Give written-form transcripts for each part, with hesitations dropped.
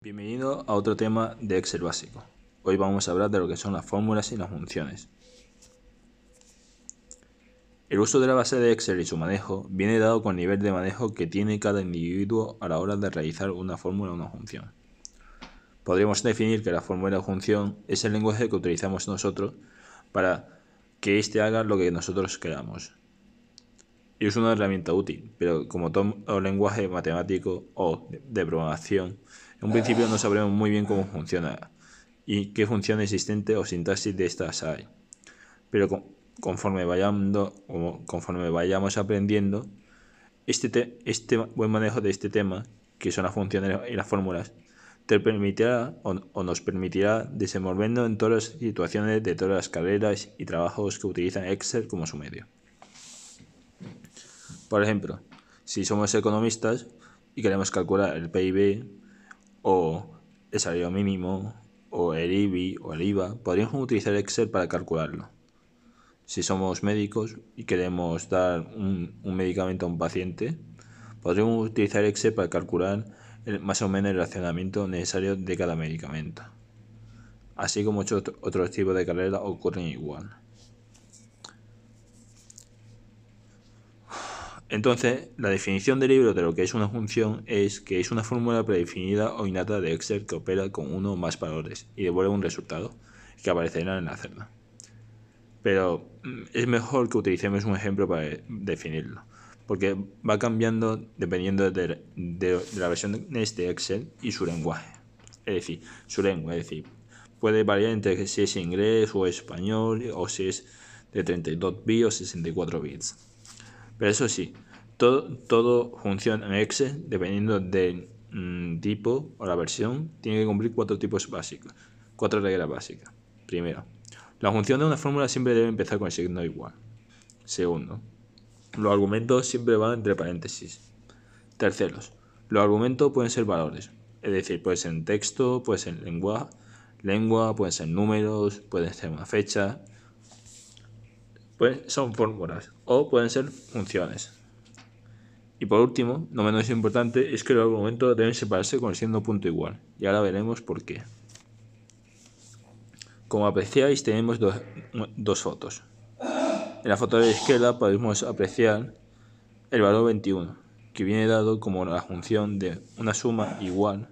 Bienvenido a otro tema de Excel básico. Hoy vamos a hablar de lo que son las fórmulas y las funciones. El uso de la base de Excel y su manejo viene dado con el nivel de manejo que tiene cada individuo a la hora de realizar una fórmula o una función. Podríamos definir que la fórmula o función es el lenguaje que utilizamos nosotros para que éste haga lo que nosotros queramos. Y es una herramienta útil, pero como todo lenguaje matemático o de programación, en un principio no sabremos muy bien cómo funciona y qué función existente o sintaxis de estas hay. Pero conforme vayamos aprendiendo, este buen manejo de este tema, que son las funciones y las fórmulas, te permitirá o nos permitirá desenvolvernos en todas las situaciones de todas las carreras y trabajos que utilizan Excel como su medio. Por ejemplo, si somos economistas y queremos calcular el PIB o el salario mínimo o el IBI o el IVA, podríamos utilizar Excel para calcularlo. Si somos médicos y queremos dar un medicamento a un paciente, podríamos utilizar Excel para calcular más o menos el racionamiento necesario de cada medicamento. Así como muchos otros tipos de carreras ocurren igual. Entonces, la definición del libro de lo que es una función es que es una fórmula predefinida o innata de Excel que opera con uno o más valores y devuelve un resultado que aparecerá en la celda. Pero es mejor que utilicemos un ejemplo para definirlo, porque va cambiando dependiendo de la versión de Excel y su lenguaje. Es decir, su lengua, puede variar entre si es inglés o español o si es de 32 bits o 64 bits. Pero eso sí, todo funciona en Excel dependiendo del tipo o la versión. Tiene que cumplir cuatro reglas básicas. Primero, la función de una fórmula siempre debe empezar con el signo igual. Segundo, los argumentos siempre van entre paréntesis. Tercero, los argumentos pueden ser valores, es decir, puede ser en texto, puede ser en lengua, pueden ser números, pueden ser una fecha. Son fórmulas o pueden ser funciones. Y por último, no menos importante, es que los argumentos deben separarse con el signo punto igual. Y ahora veremos por qué. Como apreciáis, tenemos dos fotos. En la foto de la izquierda podemos apreciar el valor 21, que viene dado como la función de una suma igual,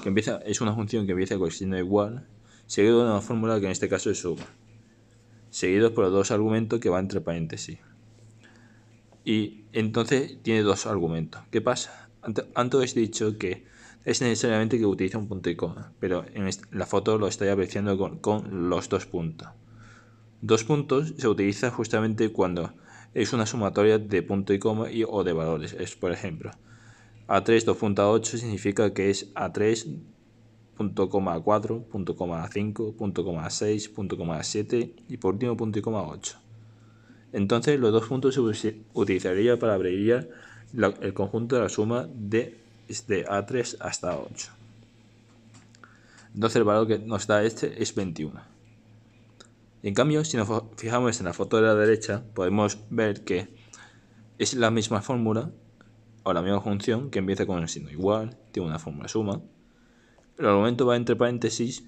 es una función que empieza con el signo igual, seguido de una fórmula que en este caso es suma, seguidos por los dos argumentos que van entre paréntesis. Y entonces tiene dos argumentos. ¿Qué pasa? Antes os he dicho que es necesariamente que utilice un punto y coma, pero en la foto lo estoy apreciando con los dos puntos. Dos puntos se utiliza justamente cuando es una sumatoria de punto y coma o de valores. Es, por ejemplo, A3 2.8 significa que es A3 punto coma 4, punto coma 5, punto coma 6, punto coma 7 y por último punto y coma 8. Entonces los dos puntos se utilizaría para abreviar el conjunto de la suma desde A3 hasta 8. Entonces el valor que nos da este es 21. En cambio, si nos fijamos en la foto de la derecha, podemos ver que es la misma fórmula o la misma función que empieza con el signo igual, tiene una fórmula suma. El argumento va entre paréntesis,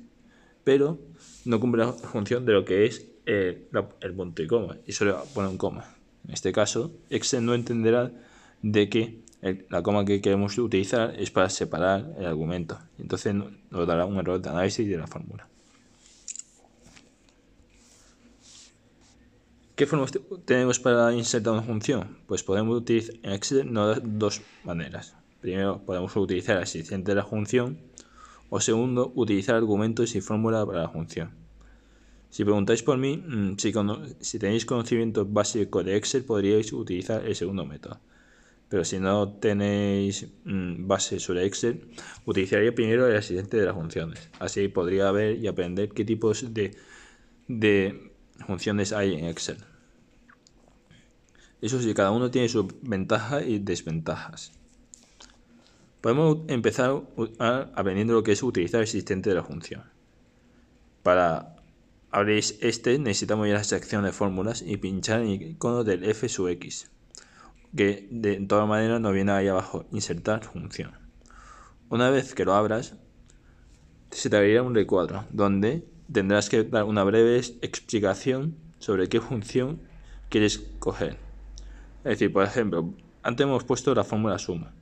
pero no cumple la función de lo que es el punto y coma, y solo pone un coma. En este caso, Excel no entenderá de que la coma que queremos utilizar es para separar el argumento, y entonces nos dará un error de análisis de la fórmula. ¿Qué formas tenemos para insertar una función? Pues podemos utilizar en Excel dos maneras. Primero, podemos utilizar el asistente de la función, o segundo, utilizar argumentos y fórmula para la función. Si preguntáis por mí, si tenéis conocimientos básicos de Excel, podríais utilizar el segundo método. Pero si no tenéis base sobre Excel, utilizaría primero el asistente de las funciones. Así podría ver y aprender qué tipos de funciones hay en Excel. Eso sí, cada uno tiene sus ventajas y desventajas. Podemos empezar aprendiendo lo que es utilizar el asistente de la función. Para abrir necesitamos ir a la sección de fórmulas y pinchar en el icono del F sub X, que de todas maneras nos viene ahí abajo, insertar función. Una vez que lo abras, se te abrirá un recuadro donde tendrás que dar una breve explicación sobre qué función quieres coger. Es decir, por ejemplo, antes hemos puesto la fórmula suma.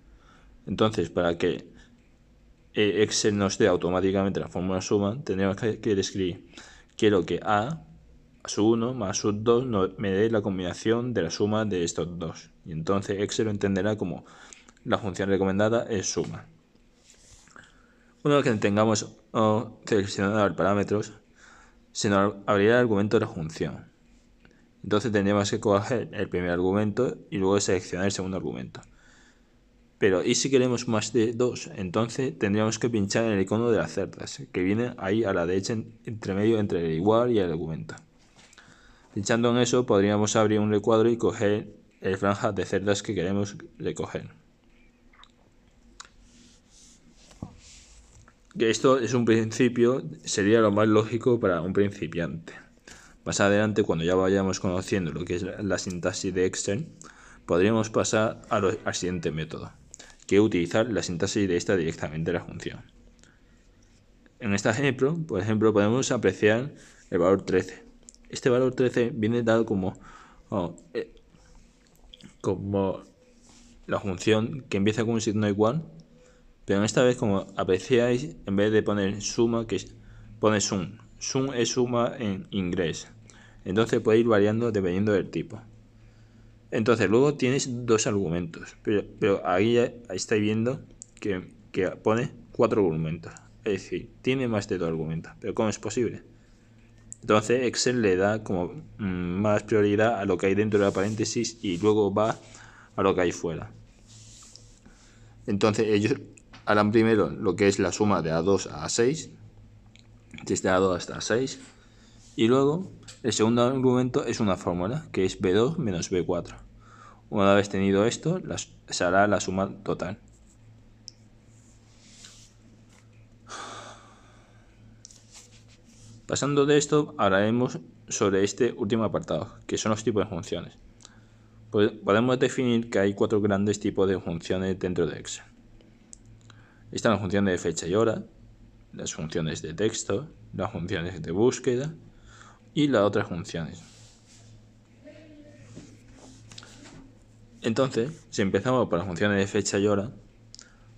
Entonces, para que Excel nos dé automáticamente la fórmula suma, tendríamos que escribir: quiero que A sub 1 más sub 2 me dé la combinación de la suma de estos dos. Y entonces Excel lo entenderá como la función recomendada es suma. Una vez que tengamos seleccionado el parámetros, se nos abrirá el argumento de la función. Entonces tendríamos que coger el primer argumento y luego seleccionar el segundo argumento. Pero ¿y si queremos más de 2? Entonces tendríamos que pinchar en el icono de las cerdas, que viene ahí a la derecha entre medio entre el igual y el argumento. Pinchando en eso podríamos abrir un recuadro y coger el franja de cerdas que queremos recoger. Que esto es un principio, sería lo más lógico para un principiante. Más adelante, cuando ya vayamos conociendo lo que es la sintaxis de Excel, podríamos pasar al siguiente método, que es utilizar la sintaxis de esta directamente en la función. En este ejemplo, por ejemplo, podemos apreciar el valor 13. Este valor 13 viene dado como la función que empieza con un signo igual, pero en esta vez, como apreciáis, en vez de poner suma, que pone sum. Sum es suma en inglés. Entonces puede ir variando dependiendo del tipo. Entonces luego tienes dos argumentos, pero ahí ya estáis viendo que pone 4 argumentos. Es decir, tiene más de 2 argumentos. Pero ¿cómo es posible? Entonces Excel le da como más prioridad a lo que hay dentro de la paréntesis y luego va a lo que hay fuera. Entonces ellos harán primero lo que es la suma de A2 a A6, desde A2 hasta A6, y luego el segundo argumento es una fórmula que es B2 menos B4. Una vez tenido esto, se hará la suma total. Pasando de esto, hablaremos sobre este último apartado, que son los tipos de funciones. Podemos definir que hay 4 grandes tipos de funciones dentro de Excel. Están las funciones de fecha y hora, las funciones de texto, las funciones de búsqueda y las otras funciones. Entonces, si empezamos por las funciones de fecha y hora,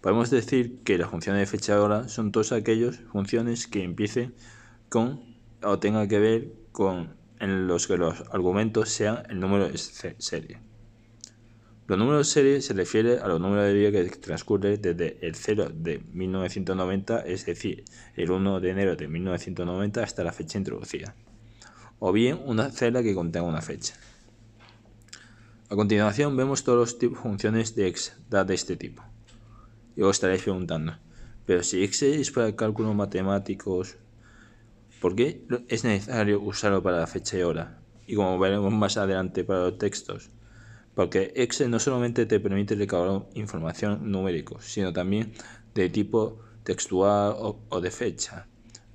podemos decir que las funciones de fecha y hora son todas aquellas funciones que empiecen con o tengan que ver con en los que los argumentos sean el número de serie. Los números de serie se refiere a los números de día que transcurren desde el 0 de 1990, es decir, el 1 de enero de 1990 hasta la fecha introducida, o bien una celda que contenga una fecha. A continuación vemos todos los tipos de funciones de Excel de este tipo. Y os estaréis preguntando, pero si Excel es para cálculos matemáticos, ¿por qué es necesario usarlo para la fecha y hora? Y como veremos más adelante para los textos, porque Excel no solamente te permite recabar información numérica, sino también de tipo textual o de fecha.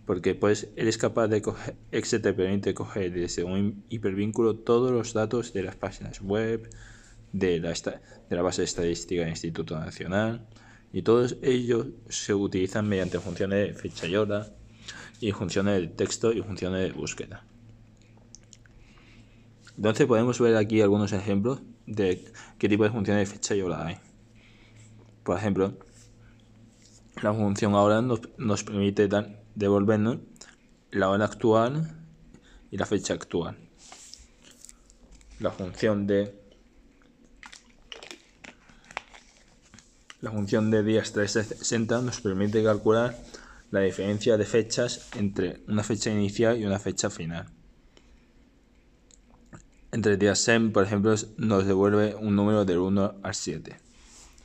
Porque pues eres capaz de coger, Excel te permite coger desde un hipervínculo todos los datos de las páginas web, de la base de estadística del Instituto Nacional, y todos ellos se utilizan mediante funciones de fecha y hora, y funciones de texto y funciones de búsqueda. Entonces podemos ver aquí algunos ejemplos de qué tipo de funciones de fecha y hora hay. Por ejemplo, la función ahora nos permite devolvernos la hora actual y la fecha actual. La función de días 360 nos permite calcular la diferencia de fechas entre una fecha inicial y una fecha final. Entre días SEM, por ejemplo, nos devuelve un número del 1 al 7,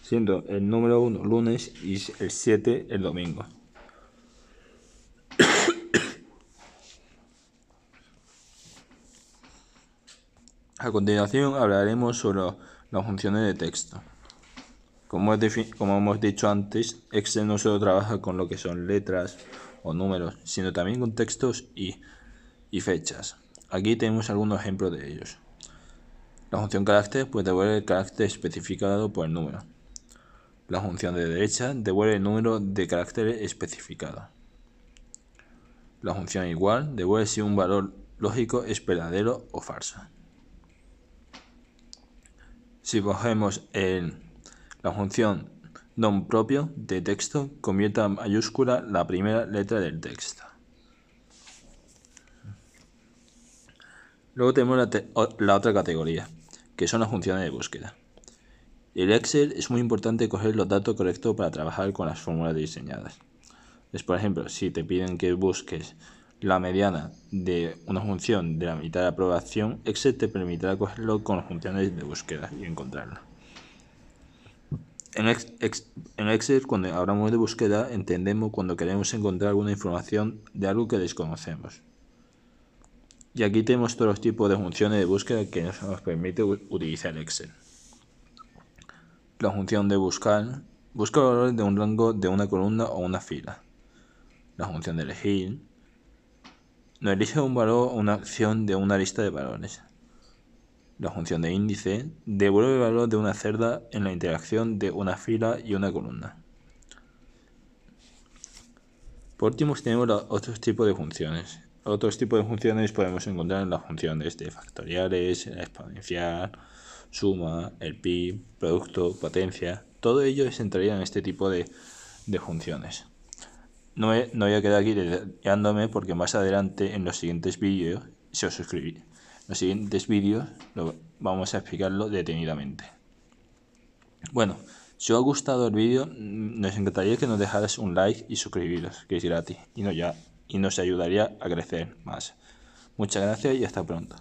siendo el número 1 lunes y el 7 el domingo. A continuación hablaremos sobre las funciones de texto. Como hemos dicho antes, Excel no solo trabaja con lo que son letras o números, sino también con textos y fechas. Aquí tenemos algunos ejemplos de ellos. La función carácter devuelve el carácter especificado por el número. La función de derecha devuelve el número de caracteres especificado. La función igual devuelve si un valor lógico es verdadero o falso. Si cogemos la función nom propio de texto, convierte a mayúscula la primera letra del texto. Luego tenemos la otra categoría, que son las funciones de búsqueda. En Excel es muy importante coger los datos correctos para trabajar con las fórmulas diseñadas. Por ejemplo, si te piden que busques la mediana de una función de la mitad de la aprobación, Excel te permitirá cogerlo con las funciones de búsqueda y encontrarla. En Excel, cuando hablamos de búsqueda, entendemos cuando queremos encontrar alguna información de algo que desconocemos. Y aquí tenemos todos los tipos de funciones de búsqueda que nos permite utilizar Excel. La función de busca valores de un rango de una columna o una fila. La función de elegir nos elige un valor o una acción de una lista de valores. La función de índice devuelve el valor de una celda en la interacción de una fila y una columna. Por último tenemos otros tipos de funciones. Otros tipos de funciones podemos encontrar en las funciones de factoriales, exponencial, suma, el pi, producto, potencia. Todo ello entraría en este tipo de funciones. No voy a quedar aquí detallándome porque más adelante en los siguientes vídeos, si os suscribís, los siguientes vídeos vamos a explicarlo detenidamente. Bueno, si os ha gustado el vídeo, nos encantaría que nos dejaras un like y suscribiros, que es gratis y nos ayudaría a crecer más. Muchas gracias y hasta pronto.